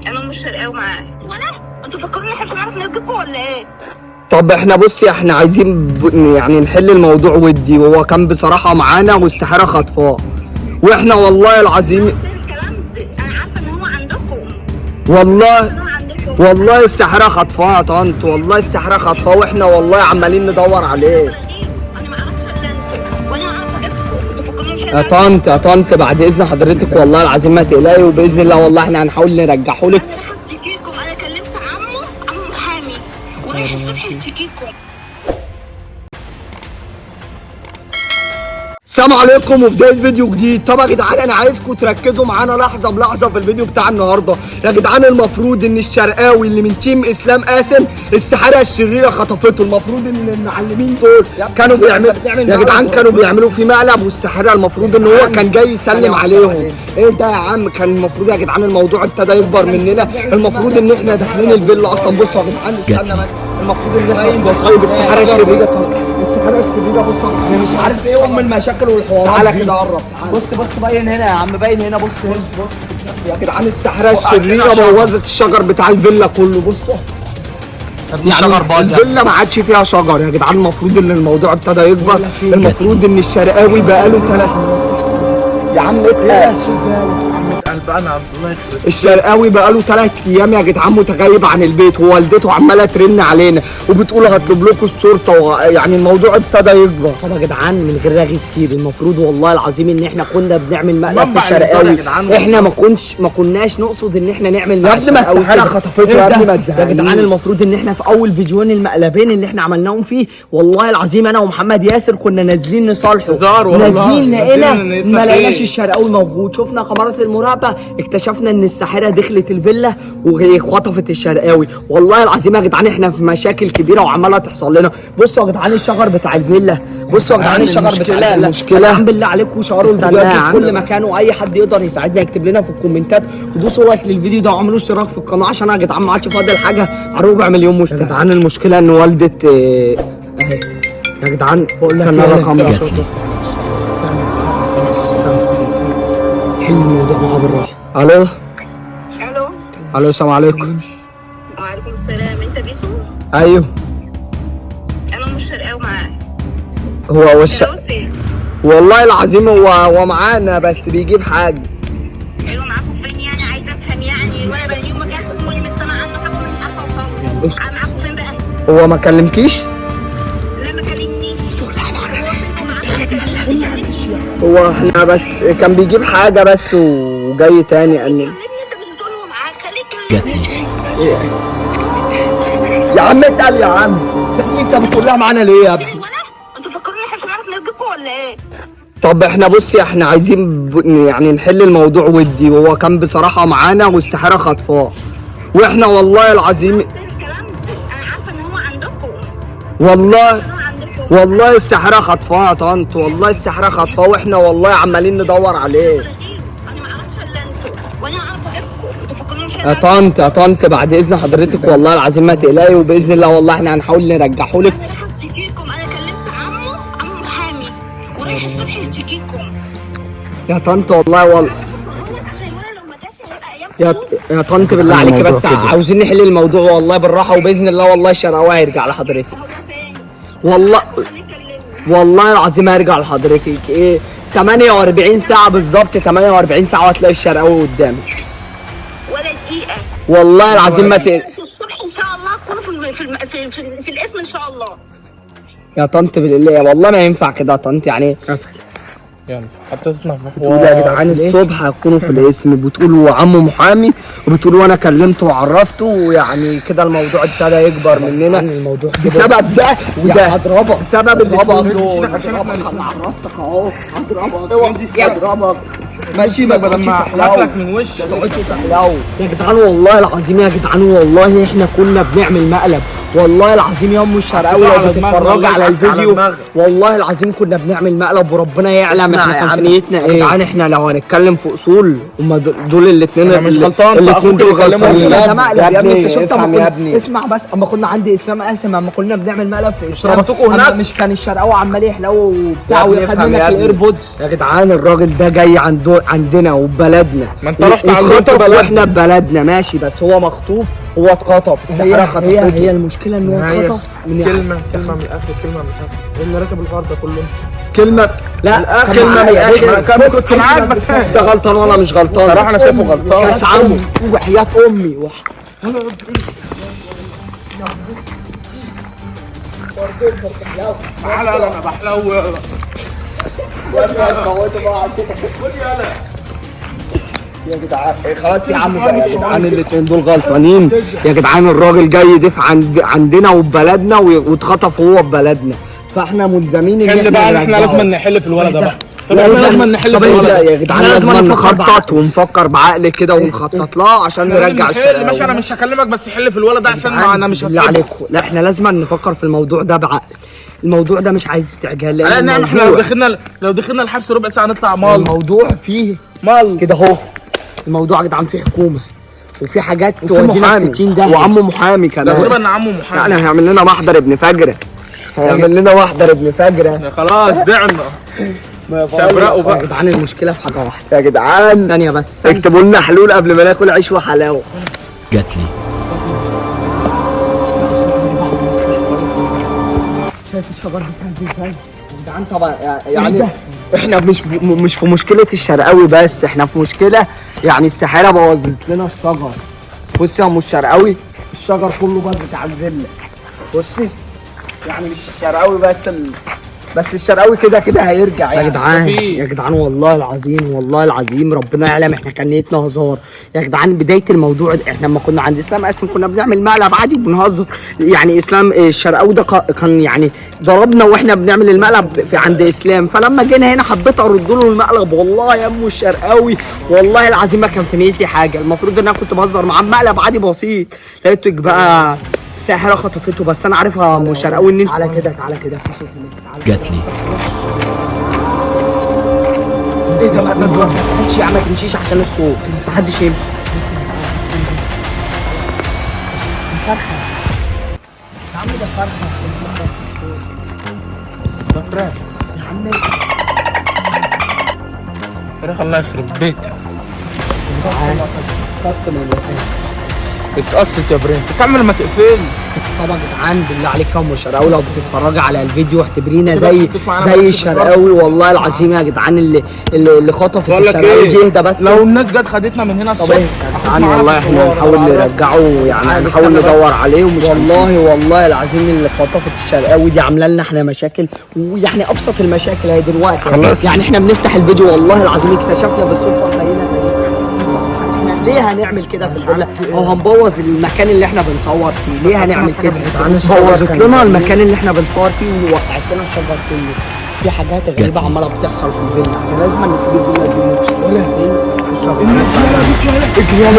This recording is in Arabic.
انا مش شرقاوي معاه وانا. انتوا فاكرين احنا مش هنعرف نركبكم ولا ايه؟ طب احنا بصي احنا عايزين يعني نحل الموضوع ودي، وهو كان بصراحة معانا والسحارة خطفاه، واحنا والله العظيم الكلام ده انا عارفه ان هو عندكم. والله السحارة خطفاه يا طنط، والله السحارة خطفاه، واحنا والله عمالين ندور عليه انا ما اعرفش الا انتوا وانا عارفه اجيبكم. انتوا فاكرين مش يا طنط بعد اذن حضرتك والله العظيم ما تقلقي، وباذن الله والله احنا هنحاول نرجعه لك. انا هشتكيكم. انا كلمت عمو محامي ورايح الصبح يشتكيكم. السلام عليكم وبدايه فيديو جديد. طبعا يا جدعان انا عايزكم تركزوا معانا لحظه بلحظه في الفيديو بتاع النهارده. يا جدعان المفروض ان الشرقاوي اللي من تيم اسلام قاسم السحاره الشريره خطفته. المفروض ان المعلمين دول كانوا بيعملوا يا جدعان كانوا بيعملوا في مقلب، والسحاره المفروض ان هو كان جاي يسلم عليهم. ايه ده يا عم؟ كان المفروض يا جدعان الموضوع ابتدى يكبر مننا. المفروض ان احنا داخلين الفيلا اصلا. بصوا يا جدعان استنى بس، المفروض ان احنا بنصايب السحاره الشريره. السحاره الشريره بص انا مش عارف ايه ام المشاكل والحوارات. تعالى كده قرب. بص باين هنا يا عم، باين هنا. بص يا جدعان السحاره الشريره بوظت الشجر بتاع الفيلا كله. بصوا يعني الشجر باظ، الفيلا ما عادش فيها شجر يا جدعان. المفروض ان الموضوع ابتدى يكبر. المفروض ان الشرقاوي بقاله 3 يا عم الشرقاوي بقاله 3 ايام يا جدعان متغيب عن البيت، ووالدته عماله ترن علينا وبتقول هطلب لكم الشرطه، يعني الموضوع ابتدى يكبر. طب يا جدعان من غير رغي كتير، المفروض والله العظيم ان احنا كنا بنعمل مقلب في الشرقاوي. احنا ما كناش نقصد ان احنا نعمل مقلب. يا ابني ما السحاره خطفته يا ابني، ما تزهقنيش يا جدعان. المفروض ان احنا في اول فيديوهين المقلبين اللي احنا عملناهم فيه والله العظيم انا ومحمد ياسر كنا نازلين نصالحه، نازلين لقينا ما لقيناش الشرقاوي موجود. شفنا كاميرات المراقبه اكتشفنا ان الساحره دخلت الفيلا وهي خطفت الشرقاوي. والله العظيم يا جدعان احنا في مشاكل كبيره وعماله تحصل لنا. بصوا يا جدعان الشجر بتاع الفيلا، بصوا يا جدعان الشجر بتاع الفيلا. المشكله بالله عليكم شعروا الفيديوهات في كل مكان، واي حد يقدر يساعدنا يكتب لنا في الكومنتات، ودوسوا لايك للفيديو ده وعملوا اشتراك في القناه عشان يا جدعان ما عادش فاضل حاجه على 400,000 مشترك. يا جدعان المشكله ان والده اهي يا جدعان استنى الرقم. حل الموضوع معاه بالراحه. الو السلام عليكم. وعليكم السلام. انت بيسو؟ ايوه انا مش شرقاوي معاه. هو فين؟ والله العظيم هو معانا بس بيجيب حاجه. ايوه معاكم فين يعني؟ عايزه افهم يعني. وانا بقى يوم ما جاتكم وانا مش سامعه عنه حاجه ومش عارفه اوصل. معاكم فين بقى؟ هو ما كلمكيش؟ لا ما كلمنيش. هو احنا بس كان بيجيب حاجه بس وجاي تاني قال لي. انت مش بتقول هو معاك؟ خليك يا عم اتقل يا عم. يا ابني انت بتقول لها معانا ليه يا ابني؟ انتوا فاكرين احنا مش هنعرف نركبكم ولا ايه؟ طب احنا بصي احنا عايزين يعني نحل الموضوع ودي، وهو كان بصراحه معانا والسحاره خطفاه، واحنا والله العظيم الكلام ده انا عارفه ان هو عندكم. والله السحاره خطفاه يا طنط، والله السحاره خطفاه، واحنا والله عمالين ندور عليه. انا ما اعرفش الا انتوا وانا عارفه اجيبكم. انتوا فاكرين مش يا طنط بعد اذن حضرتك والله العظيم ما تقلقي، وباذن الله والله احنا هنحاول نرجعه لك. انا هشتكيكم. انا كلمت عمو محامي ورايح الصبح يشتكيكم. يا طنط والله يا طنط بالله عليك بس عاوزين نحل الموضوع والله بالراحه، وباذن الله والله الشرقاوي هيرجع لحضرتك. والله العظيم هيرجع لحضرتك. ايه 48 ساعه بالظبط، 48 ساعه وهتلاقي الشرقاوي قدامك. ولا دقيقه والله العظيم ما تقلق. الصبح ان شاء الله تكونوا في الاسم ان شاء الله. يا طنط بالله والله ما ينفع كده يا طنط. يعني يلا هتسمع في بتقول يا جدعان الصبح هتكونوا في الاسم، بتقولوا عمو محامي، وبتقولوا انا كلمته وعرفته، ويعني كده الموضوع ابتدى يكبر مننا. الموضوع بسبب ده وده هضربك، بسبب الهبل دول هضربك. انا عرفتك اهو هضربك ماشي. ما تقعدش تحلو من وشك يا جدعان. والله العظيم يا جدعان والله احنا كنا بنعمل مقلب، والله العظيم يا ام الشرقاوي على لو دماغنا، بتتفرجي والله على على الفيديو دماغك. والله العظيم كنا بنعمل مقلب وربنا يعلم اسمع احنا يا كان عم. في نيتنا ايه. يا جدعان احنا لو هنتكلم في اصول هم دول الاثنين أنا مش غلطان، الاثنين دول فأخوك يكلمهم غلطانين. يا ده مقلب يا ابني، انت شفت افهم اما يا كنا ابني. اسمع بس اما كنا عند اسلام قاسم اما كنا بنعمل مقلب في اسلام ربطوكوا هناك؟ أما مش كان الشرقاوي عمال يحلو وبتاع يا ابني وياخد افهم منك يا ابني. الايربودز. يا جدعان الراجل ده جاي عندنا وببلدنا ما انت رحت على واتخطف البلد. واحنا ببلدنا ماشي، بس هو مخطوف، هو اتخطف السحرة خطفته. هي المشكلة ان هو اتخطف من كلمة من الآخر، كلمة من الآخر. اللي راكب الغار ده كله كلمة لا الآخر. كلمة من الآخر. كنت معاك بس انت غلطان ولا مش غلطان؟ صراحة أنا شايفه غلطان. كاس عمو وحياة أمي تعالى انا بحلو. يا جدعان خلاص يا عم بقى، يا جدعان الاثنين دول غلطانين يا جدعان. الراجل جاي يدافع عندنا وببلدنا واتخطف هو ببلدنا، فاحنا ملزمين ان حل بقى، احنا نرجعه. لازم نحل في الولد ده بقى. طب لا، احنا لا، لازم نحل طب في الولد لا ده. يا جدعان احنا لازم لازم نفكر نخطط ونفكر بعقل كده ونخطط لها عشان نرجع نحل الشرقاوي. ماشي، انا مش هكلمك بس حل في الولد ده عشان انا مش بالله هتحل. عليكم، لا احنا لازم نفكر في الموضوع ده بعقل. الموضوع ده مش عايز استعجال لا لان نعم، احنا لو دخلنا الحبس ربع ساعة نطلع مال الموضوع فيه مال كده اهو. الموضوع يا جدعان فيه حكومه وفي حاجات وفي تودينا محامي. في 60 دهيه وعمه محامي كمان. تقريبا ان عمه محامي. يعني هيعمل لنا محضر ابن فجره. هيعمل لنا محضر ابن فجره. خلاص دعنا. شبرقوا بقى. يا جدعان المشكله في حاجه واحده. يا جدعان ثانيه بس ثانية. اكتبوا لنا حلول قبل ما ناكل عيش وحلاوه. جات لي. شايف الشجر بتنزل ازاي؟ يا جدعان طبعا يعني احنا مش في مشكله الشرقاوي بس، احنا في مشكله يعني السحاره بوظت لنا الشجر. بصي يا ام الشرقاوي، الشجر كله باظ بتاع الفيلا. بصي يعني مش الشرقاوي بس الشرقاوي كده كده هيرجع يا يعني. جدعان مفيش. يا جدعان والله العظيم ربنا يعلم احنا كان نيتنا هزار. يا جدعان بدايه الموضوع احنا لما كنا عند اسلام قاسم كنا بنعمل مقلب عادي وبنهزر. يعني اسلام الشرقاوي ده كان يعني ضربنا واحنا بنعمل المقلب في عند اسلام، فلما جينا هنا حبيت ارد له المقلب. والله يا ام الشرقاوي والله العظيم ما كان في نيتي حاجه، المفروض ان انا كنت بهزر معاه مقلب عادي بسيط. لقيتك بقى الساحره خطفته، بس انا عارفها يا ام الشرقاوي ان انت تعالى كده تعالى كده جات لي. ايه ده ما تمشيش يا عم، ما تمشيش عشان الصوت، محدش يمشي. فرخه يا عم، ده فرخه بس الصوت ده فراخ يا عم. فراخ الله يخرب بيتك. خط من المكان. اتقصت يا برنس، كمل ما تقفل. طبعا يا جدعان بالله عليك يا ام الشرقاوي لو بتتفرجي على الفيديو اعتبرينا كده زي بتطلع معانا زي بس الشرقاوي. والله العظيم يا جدعان اللي خطفت بقول لك الشرقاوي دي ايه، اهدى بس. لو الناس جت خدتنا من هنا الصبح يا جدعان والله احنا هنحاول نرجعه، يعني هنحاول ندور عليه ومش والله العظيم اللي خطفت الشرقاوي دي عامله لنا احنا مشاكل، ويعني ابسط المشاكل اهي دلوقتي. خلاص. يعني احنا بنفتح الفيديو والله العظيم اكتشفنا بالصدفه خلينا احنا ليه هنعمل كده في الفيلا او هنبوظ المكان اللي احنا بنصور فيه؟ ليه هنعمل كده؟ بوظت لنا المكان اللي احنا بنصور فيه ووقعت لنا الشجر كله. في حاجات غريبه عماله بتحصل في الفيلا، احنا لازم نسيب الفيلا دي. ولا الناس يلا بس ولا اجري يا